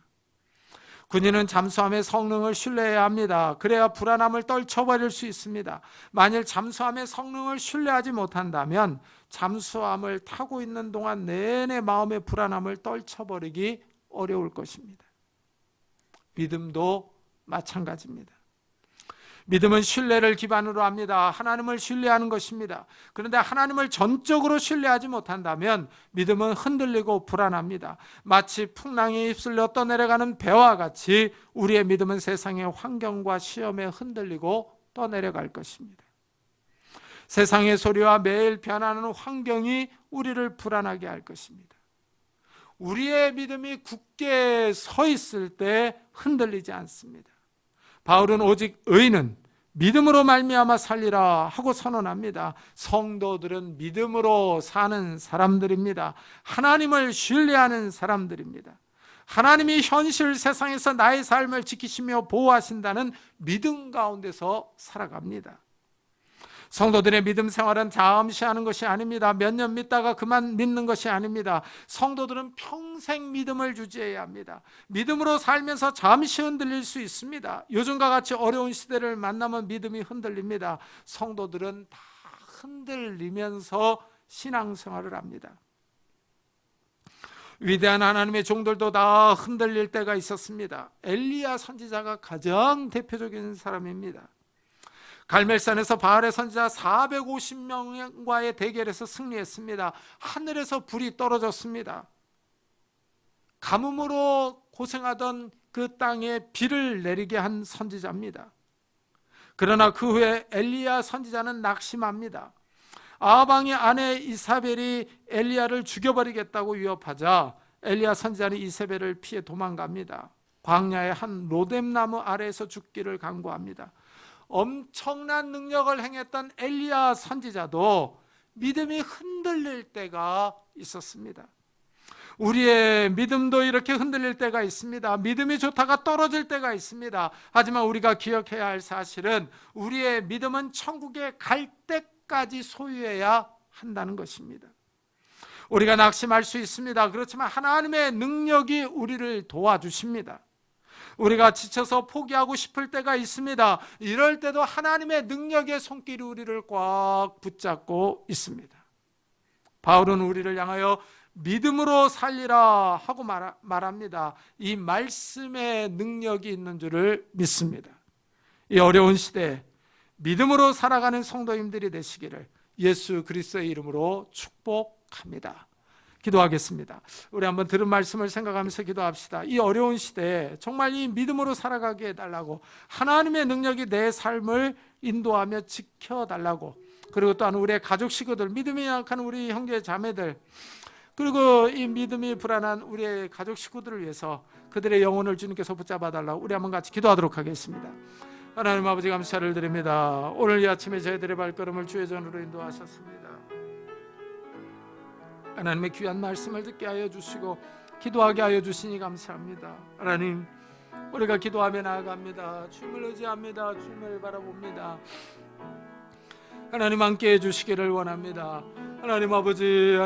군인은 잠수함의 성능을 신뢰해야 합니다. 그래야 불안함을 떨쳐버릴 수 있습니다. 만일 잠수함의 성능을 신뢰하지 못한다면 잠수함을 타고 있는 동안 내내 마음의 불안함을 떨쳐버리기 어려울 것입니다. 믿음도 마찬가지입니다. 믿음은 신뢰를 기반으로 합니다. 하나님을 신뢰하는 것입니다. 그런데 하나님을 전적으로 신뢰하지 못한다면 믿음은 흔들리고 불안합니다. 마치 풍랑에 휩쓸려 떠내려가는 배와 같이 우리의 믿음은 세상의 환경과 시험에 흔들리고 떠내려갈 것입니다. 세상의 소리와 매일 변하는 환경이 우리를 불안하게 할 것입니다. 우리의 믿음이 굳게 서 있을 때 흔들리지 않습니다. 바울은 오직 의인은 믿음으로 말미암아 살리라 하고 선언합니다. 성도들은 믿음으로 사는 사람들입니다. 하나님을 신뢰하는 사람들입니다. 하나님이 현실 세상에서 나의 삶을 지키시며 보호하신다는 믿음 가운데서 살아갑니다. 성도들의 믿음 생활은 잠시 하는 것이 아닙니다. 몇 년 믿다가 그만 믿는 것이 아닙니다. 성도들은 평생 믿음을 유지해야 합니다. 믿음으로 살면서 잠시 흔들릴 수 있습니다. 요즘과 같이 어려운 시대를 만나면 믿음이 흔들립니다. 성도들은 다 흔들리면서 신앙생활을 합니다. 위대한 하나님의 종들도 다 흔들릴 때가 있었습니다. 엘리야 선지자가 가장 대표적인 사람입니다. 갈멜산에서 바알의 선지자 450명과의 대결에서 승리했습니다. 하늘에서 불이 떨어졌습니다. 가뭄으로 고생하던 그 땅에 비를 내리게 한 선지자입니다. 그러나 그 후에 엘리야 선지자는 낙심합니다. 아합 왕의 아내 이사벨이 엘리야를 죽여버리겠다고 위협하자 엘리야 선지자는 이세벨을 피해 도망갑니다. 광야의 한 로뎀나무 아래에서 죽기를 간구합니다. 엄청난 능력을 행했던 엘리야 선지자도 믿음이 흔들릴 때가 있었습니다. 우리의 믿음도 이렇게 흔들릴 때가 있습니다. 믿음이 좋다가 떨어질 때가 있습니다. 하지만 우리가 기억해야 할 사실은 우리의 믿음은 천국에 갈 때까지 소유해야 한다는 것입니다. 우리가 낙심할 수 있습니다. 그렇지만 하나님의 능력이 우리를 도와주십니다. 우리가 지쳐서 포기하고 싶을 때가 있습니다. 이럴 때도 하나님의 능력의 손길이 우리를 꽉 붙잡고 있습니다. 바울은 우리를 향하여 믿음으로 살리라 하고 말합니다. 이 말씀의 능력이 있는 줄을 믿습니다. 이 어려운 시대에 믿음으로 살아가는 성도님들이 되시기를 예수 그리스도의 이름으로 축복합니다. 기도하겠습니다. 우리 한번 들은 말씀을 생각하면서 기도합시다. 이 어려운 시대에 정말 이 믿음으로 살아가게 해달라고, 하나님의 능력이 내 삶을 인도하며 지켜달라고, 그리고 또한 우리의 가족 식구들, 믿음이 약한 우리 형제 자매들, 그리고 이 믿음이 불안한 우리의 가족 식구들을 위해서 그들의 영혼을 주님께서 붙잡아 달라고 우리 한번 같이 기도하도록 하겠습니다. 하나님 아버지 감사를 드립니다. 오늘 이 아침에 저희들의 발걸음을 주의 전으로 인도하셨습니다. 하나님의 귀한 말씀을 듣게 하여 주시고 기도하게 하여 주시니 감사합니다. 하나님, 우리가 기도하며 나아갑니다. 주님을 의지합니다. 주님을 바라봅니다. 하나님 함께 해주시기를 원합니다. 하나님 아버지,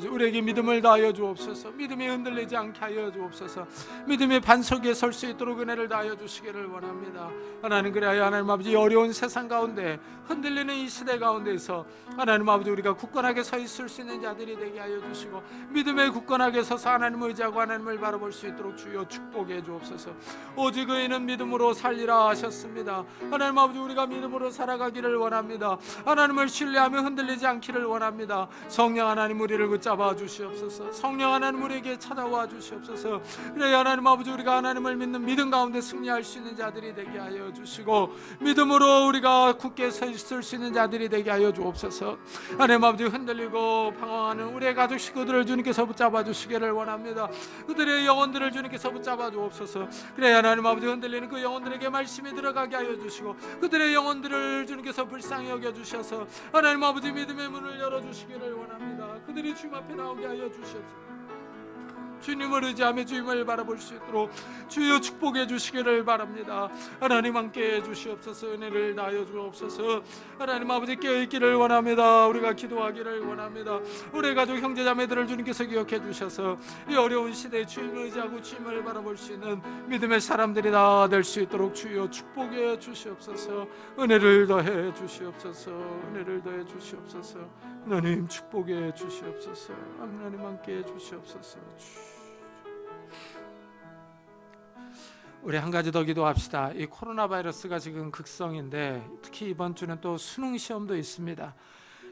우리에게 믿음을 다하여 주옵소서. 믿음이 흔들리지 않게 하여 주옵소서. 믿음의 반석 위에 설 수 있도록 은혜를 다하여 주시기를 원합니다. 하나님, 그래야 하나님 아버지 어려운 세상 가운데, 흔들리는 이 시대 가운데에서 하나님 아버지 우리가 굳건하게 서 있을 수 있는 자들이 되게 하여 주시고, 믿음에 굳건하게 서서 하나님을 의지하고 하나님을 바라볼 수 있도록 주여 축복해 주옵소서. 오직 의인은 믿음으로 살리라 하셨습니다. 하나님 아버지, 우리가 믿음으로 살아가기를 원합니다. 하나님을 신뢰하며 흔들리지 않기를 원합니다. 성령 하나님, 우리를 붙잡아 주시옵소서. 성령 하나님, 우리에게 찾아와 주시옵소서. 그래 하나님 아버지, 우리가 하나님을 믿는 믿음 가운데 승리할 수 있는 자들이 되게 하여 주시고, 믿음으로 우리가 굳게 서 있을 수 있는 자들이 되게 하여 주옵소서. 하나님 아버지, 흔들리고 방황하는 우리의 가족 식구들을 주님께서 붙잡아 주시기를 원합니다. 그들의 영혼들을 주님께서 붙잡아 주옵소서. 그래 하나님 아버지, 흔들리는 그 영혼들에게 말씀이 들어가게 하여 주시고, 그들의 영혼들을 주님께서 불쌍히 여겨 주셔서 하나님 아버지 믿음의 문을 열어 주시기를 원합니다. 그들이 주님 앞에 나오게 하여 주시옵소서. 주님을 의지하며 주님을 바라볼 수 있도록 주여 축복해 주시기를 바랍니다. 하나님 함께 해 주시옵소서. 은혜를 다하여 주옵소서. 하나님 아버지, 깨어있기를 원합니다. 우리가 기도하기를 원합니다. 우리 가족 형제자매들을 주님께서 기억해 주셔서 이 어려운 시대에 주님을 의지하고 주님을 바라볼 수 있는 믿음의 사람들이 다 될 수 있도록 주여 축복해 주시옵소서. 은혜를 더해 주시옵소서. 은혜를 더해 주시옵소서. 하나님 축복해 주시옵소서. 하나님 함께 해 주시옵소서. 우리 한 가지 더 기도합시다. 이 코로나 바이러스가 지금 극성인데 특히 이번 주는 또 수능 시험도 있습니다.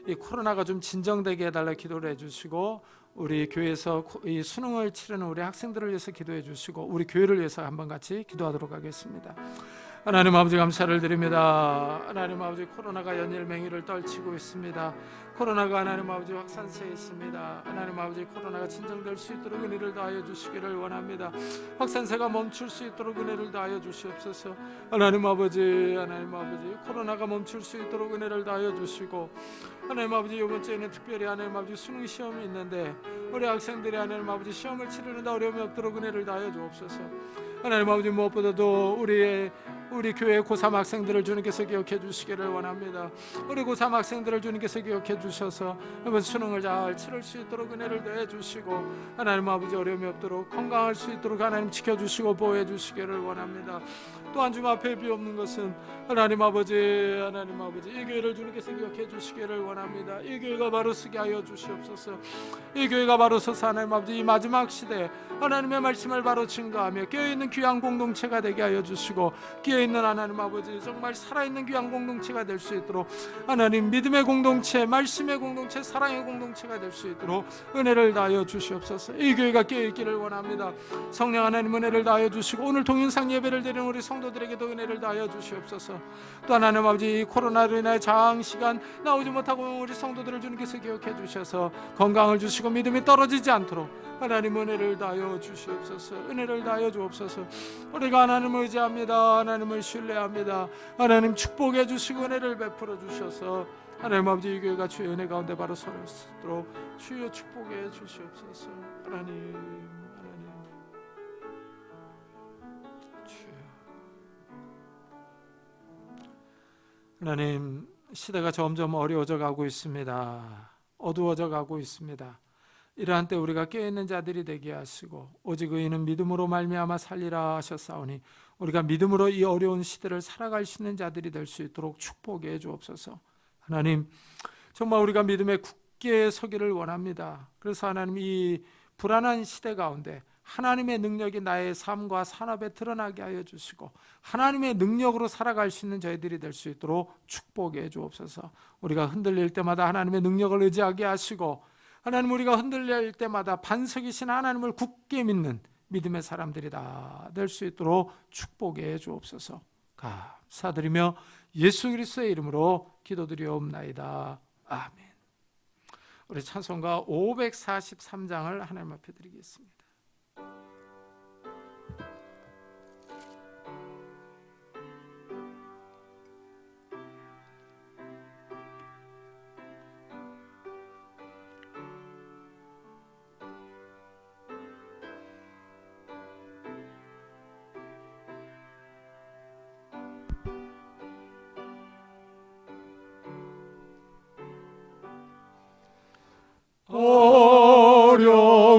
이 코로나가 좀 진정되게 해달라 기도를 해주시고, 우리 교회에서 이 수능을 치르는 우리 학생들을 위해서 기도해 주시고, 우리 교회를 위해서 한번 같이 기도하도록 하겠습니다. 하나님 아버지 감사를 드립니다. 하나님 아버지, 코로나가 연일맹이를 떨치고 있습니다. 코로나가 하나님 아버지 확산세에 있습니다. 하나님 아버지, 코로나가 진정될 수 있도록 은혜를 다하여 주시기를 원합니다. 확산세가 멈출 수 있도록 은혜를 다하여 주시옵소서. 하나님 아버지, 코로나가 멈출 수 있도록 은혜를 다하여 주시고, 하나님 아버지, 이번 주에는 특별히 하나님 아버지 수능 시험이 있는데 우리 학생들이 하나님 아버지 시험을 치르는데 어려움이 없도록 은혜를 다하여 주옵소서. 하나님 아버지, 무엇보다도 우리 교회 고3 학생들을 주님께서 기억해 주시기를 원합니다. 우리 고3 학생들을 주님께서 기억해 주셔서 이번 수능을 잘 치를 수 있도록 은혜를 더해 주시고, 하나님 아버지 어려움이 없도록 건강할 수 있도록 하나님 지켜주시고 보호해 주시기를 원합니다. 또한 주님 앞에 비옵는 것은 하나님 아버지 이 교회를 주님께서 기억해 주시기를 원합니다. 이 교회가 바로 서게 하여 주시옵소서. 이 교회가 바로 서서 하나님 아버지 이 마지막 시대에 하나님의 말씀을 바로 증거하며 깨어있는 귀한 공동체가 되게 하여 주시고, 깨어있는 하나님 아버지 정말 살아있는 귀한 공동체가 될 수 있도록, 하나님 믿음의 공동체, 말씀의 공동체, 사랑의 공동체가 될 수 있도록 은혜를 다하여 주시옵소서. 이 교회가 깨어있기를 원합니다. 성령 하나님 은혜를 다하여 주시고, 오늘 동영상 예배를 드리는 우리 성도들에게도 은혜를 다하여 주시옵소서. 또 하나님 아버지 이 코로나로 인해 장시간 나오지 못하고 우리 성도들을 주님께서 기억해 주셔서 건강을 주시고 믿음이 떨어지지 않도록 하나님 은혜를 다하여 주시옵소서. 은혜를 다하여 주옵소서. 우리가 하나님을 의지합니다. 하나님을 신뢰합니다. 하나님 축복해 주시고 은혜를 베풀어 주셔서 하나님 아버지 이 교회가 주의 은혜 가운데 바로 설 수 있도록 주여 축복해 주시옵소서. 하나님 주여. 하나님, 시대가 점점 어려워져 가고 있습니다. 어두워져 가고 있습니다. 이러한 때 우리가 깨어있는 자들이 되게 하시고, 오직 의인은 믿음으로 말미암아 살리라 하셨사오니 우리가 믿음으로 이 어려운 시대를 살아갈 수 있는 자들이 될 수 있도록 축복해 주옵소서. 하나님, 정말 우리가 믿음에 굳게 서기를 원합니다. 그래서 하나님, 이 불안한 시대 가운데 하나님의 능력이 나의 삶과 산업에 드러나게 하여 주시고, 하나님의 능력으로 살아갈 수 있는 저희들이 될 수 있도록 축복해 주옵소서. 우리가 흔들릴 때마다 하나님의 능력을 의지하게 하시고, 하나님 우리가 흔들릴 때마다 반석이신 하나님을 굳게 믿는 믿음의 사람들이 다 될 수 있도록 축복해 주옵소서. 감사드리며 예수 그리스도의 이름으로 기도드리옵나이다. 아멘. 우리 찬송가 543장을 하나님 앞에 드리겠습니다.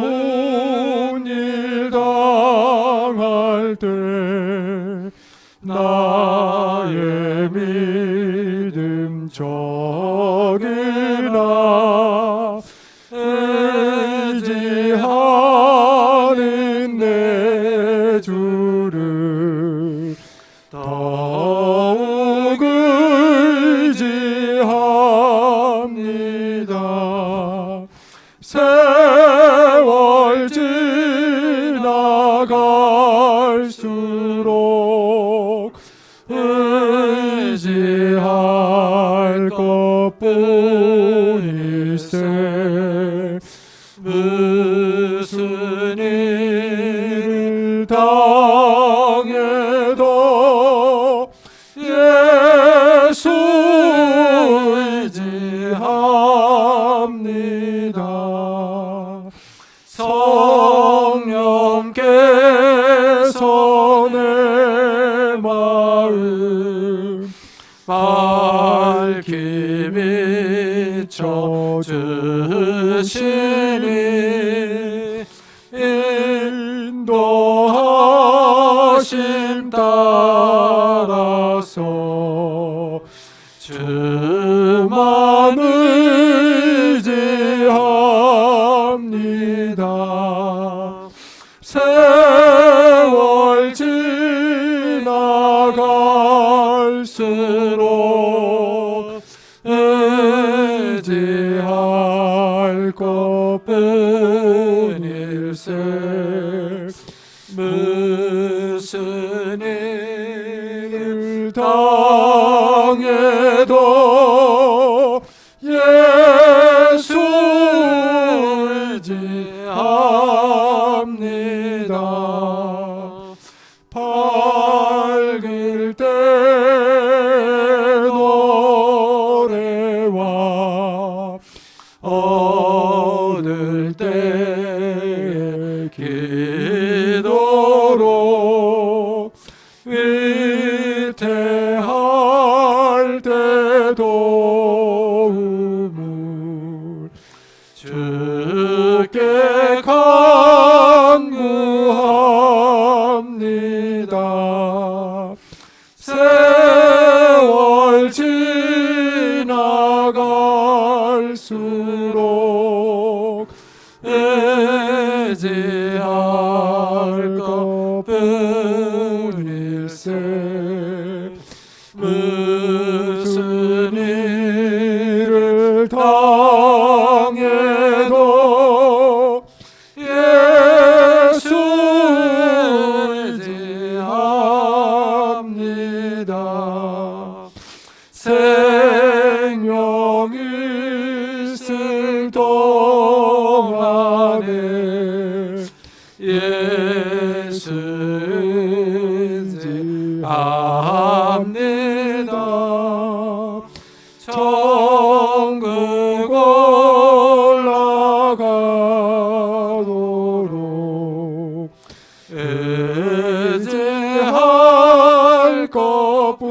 어려운 일 당할 때 나의 믿음 저리나 의지하는 내 주를 더욱 의지합니다. 세월 지나갈수록 의지할 것뿐일세. 무슨 일을 당해도 예수 의지합니다. 성령께서 내 마음 밝히 비춰 주시니 인도하심 따라서 주만 의지합니다. 세월 지나갈수록 의지할 것뿐일세. 무슨 일을 당해도 예수 의지합니다. 밝을 때 노래와 어두울 때 기도로 위태할 때 도움을 주께 간구합니다. 동안에 예수인지 압니다. 천국 올라가도록 의지할 것뿐일세.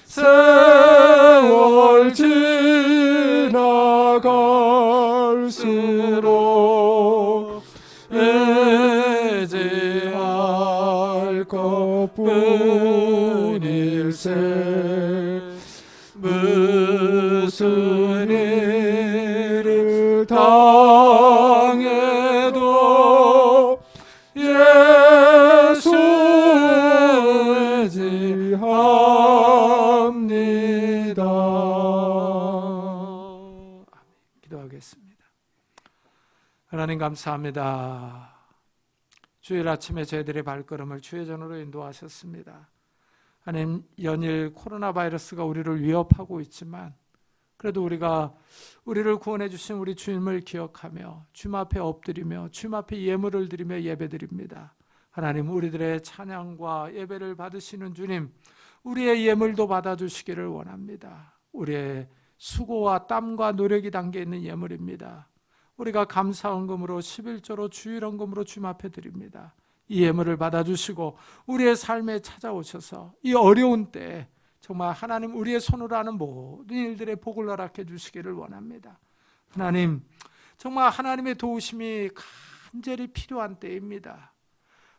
세월 지나갈수록 의지할 것뿐일세. 무슨 일을 당해도 예수 의지합니다. 기도하겠습니다. 하나님 감사합니다. 주일 아침에 저희들의 발걸음을 주의 전으로 인도하셨습니다. 하나님, 연일 코로나 바이러스가 우리를 위협하고 있지만 그래도 우리가 우리를 구원해 주신 우리 주님을 기억하며 주님 앞에 엎드리며 주님 앞에 예물을 드리며 예배드립니다. 하나님, 우리들의 찬양과 예배를 받으시는 주님, 우리의 예물도 받아주시기를 원합니다. 우리의 수고와 땀과 노력이 담겨 있는 예물입니다. 우리가 감사헌금으로 11조로 주일헌금으로 주님 앞에 드립니다. 이 예물을 받아주시고 우리의 삶에 찾아오셔서 이 어려운 때에 정말 하나님, 우리의 손으로 하는 모든 일들의 복을 허락해 주시기를 원합니다. 하나님, 정말 하나님의 도우심이 간절히 필요한 때입니다.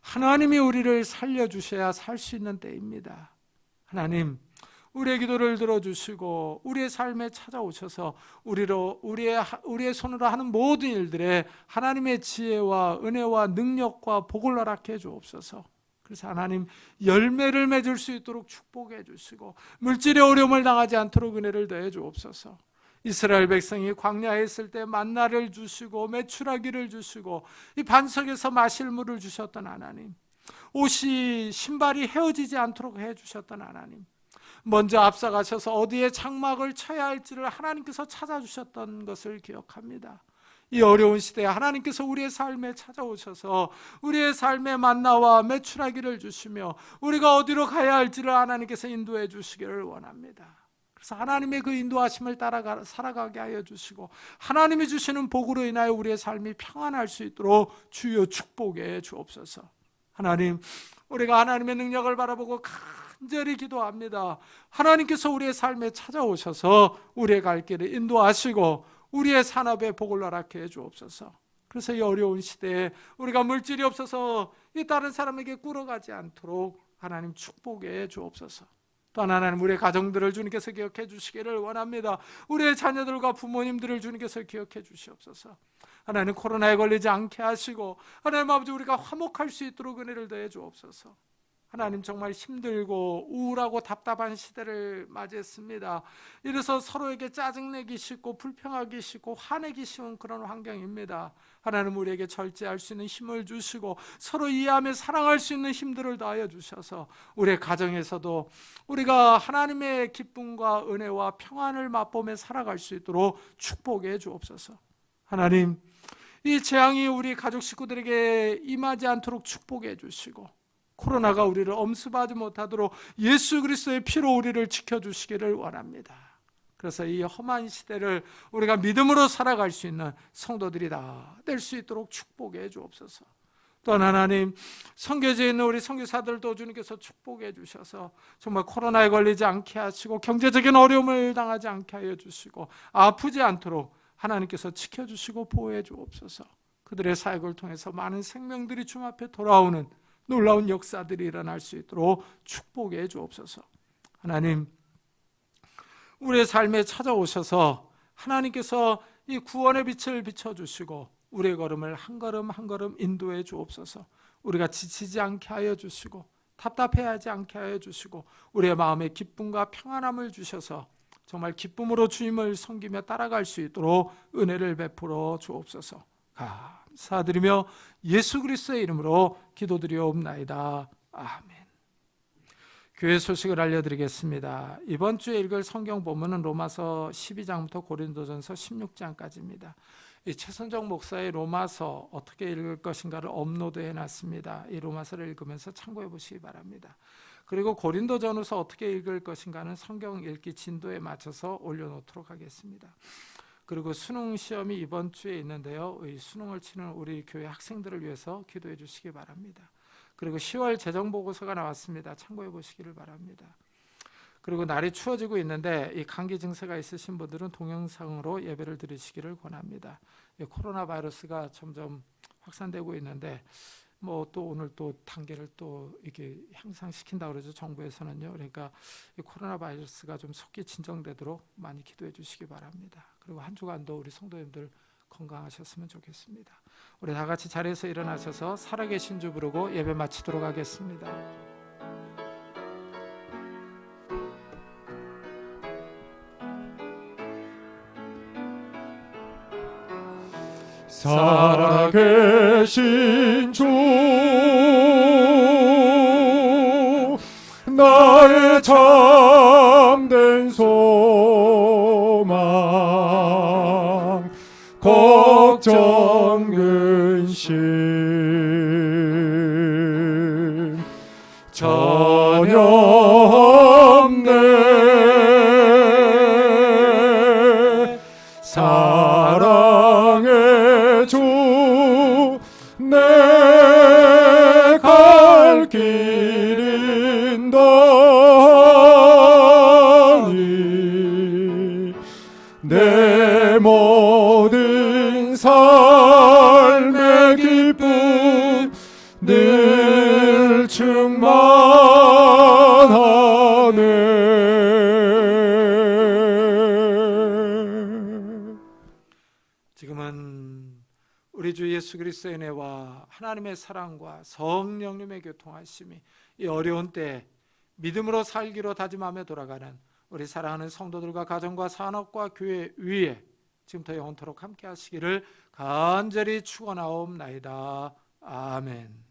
하나님이 우리를 살려주셔야 살 수 있는 때입니다. 하나님, 우리의 기도를 들어주시고 우리의 삶에 찾아오셔서 우리의 손으로 하는 모든 일들에 하나님의 지혜와 은혜와 능력과 복을 허락해 주옵소서. 그래서 하나님, 열매를 맺을 수 있도록 축복해 주시고 물질의 어려움을 당하지 않도록 은혜를 더해 주옵소서. 이스라엘 백성이 광야에 있을 때 만나를 주시고 메추라기를 주시고 이 반석에서 마실 물을 주셨던 하나님, 옷이 신발이 헤어지지 않도록 해주셨던 하나님, 먼저 앞서가셔서 어디에 장막을 쳐야 할지를 하나님께서 찾아주셨던 것을 기억합니다. 이 어려운 시대에 하나님께서 우리의 삶에 찾아오셔서 우리의 삶에 만나와 메추라기를 주시며 우리가 어디로 가야 할지를 하나님께서 인도해 주시기를 원합니다. 그래서 하나님의 그 인도하심을 따라 살아가게 하여 주시고 하나님이 주시는 복으로 인하여 우리의 삶이 평안할 수 있도록 주여 축복해 주옵소서. 하나님, 우리가 하나님의 능력을 바라보고 간절히 기도합니다. 하나님께서 우리의 삶에 찾아오셔서 우리의 갈 길을 인도하시고 우리의 산업에 복을 허락해 주옵소서. 그래서 이 어려운 시대에 우리가 물질이 없어서 이 다른 사람에게 꿇어가지 않도록 하나님 축복해 주옵소서. 또한 하나님, 우리의 가정들을 주님께서 기억해 주시기를 원합니다. 우리의 자녀들과 부모님들을 주님께서 기억해 주시옵소서. 하나님, 코로나에 걸리지 않게 하시고 하나님 아버지, 우리가 화목할 수 있도록 은혜를 더해 주옵소서. 하나님, 정말 힘들고 우울하고 답답한 시대를 맞이했습니다. 이래서 서로에게 짜증내기 쉽고 불평하기 쉽고 화내기 쉬운 그런 환경입니다. 하나님, 우리에게 절제할 수 있는 힘을 주시고 서로 이해하며 사랑할 수 있는 힘들을 더하여 주셔서 우리의 가정에서도 우리가 하나님의 기쁨과 은혜와 평안을 맛보며 살아갈 수 있도록 축복해 주옵소서. 하나님, 이 재앙이 우리 가족 식구들에게 임하지 않도록 축복해 주시고 코로나가 우리를 엄습하지 못하도록 예수 그리스도의 피로 우리를 지켜주시기를 원합니다. 그래서 이 험한 시대를 우리가 믿음으로 살아갈 수 있는 성도들이 다 될 수 있도록 축복해 주옵소서. 또한 하나님, 선교지에 있는 우리 선교사들도 주님께서 축복해 주셔서 정말 코로나에 걸리지 않게 하시고 경제적인 어려움을 당하지 않게 하여 주시고 아프지 않도록 하나님께서 지켜주시고 보호해 주옵소서. 그들의 사역을 통해서 많은 생명들이 주님 앞에 돌아오는 놀라운 역사들이 일어날 수 있도록 축복해 주옵소서. 하나님, 우리의 삶에 찾아오셔서 하나님께서 이 구원의 빛을 비춰주시고 우리의 걸음을 한 걸음 한 걸음 인도해 주옵소서. 우리가 지치지 않게 하여 주시고 답답해하지 않게 하여 주시고 우리의 마음에 기쁨과 평안함을 주셔서 정말 기쁨으로 주님을 섬기며 따라갈 수 있도록 은혜를 베풀어 주옵소서. 감사드리며 예수 그리스도의 이름으로 기도드리옵나이다. 아멘. 교회 소식을 알려드리겠습니다. 이번 주에 읽을 성경 본문은 로마서 12장부터 고린도전서 16장까지입니다. 이 최선정 목사의 로마서 어떻게 읽을 것인가를 업로드해 놨습니다. 이 로마서를 읽으면서 참고해 보시기 바랍니다. 그리고 고린도전서 어떻게 읽을 것인가는 성경 읽기 진도에 맞춰서 올려놓도록 하겠습니다. 그리고 수능 시험이 이번 주에 있는데요. 이 수능을 치는 우리 교회 학생들을 위해서 기도해 주시기 바랍니다. 그리고 10월 재정보고서가 나왔습니다. 참고해 보시기를 바랍니다. 그리고 날이 추워지고 있는데 이 감기 증세가 있으신 분들은 동영상으로 예배를 드리시기를 권합니다. 코로나 바이러스가 점점 확산되고 있는데 또 오늘 또 단계를 또 이렇게 향상시킨다 그러죠. 정부에서는요. 그러니까 이 코로나 바이러스가 좀 속히 진정되도록 많이 기도해 주시기 바랍니다. 그리고 한 주간도 우리 성도님들 건강하셨으면 좋겠습니다. 우리 다 같이 자리에서 일어나셔서 살아계신 주 부르고 예배 마치도록 하겠습니다. 살아계신 주 나의 참된 소망 걱정 근심 전혀 없네. 사랑의 주 내 갈 길인 더니 내 모든 삶의 기쁨 늘 충만하네. 지금은 우리 주 예수 그리스도의 은혜와 하나님의 사랑과 성령님의 교통하심이 이 어려운 때 믿음으로 살기로 다짐하며 돌아가는 우리 사랑하는 성도들과 가정과 산업과 교회 위에 지금부터 영원토록 함께 하시기를 간절히 축원하옵나이다. 아멘.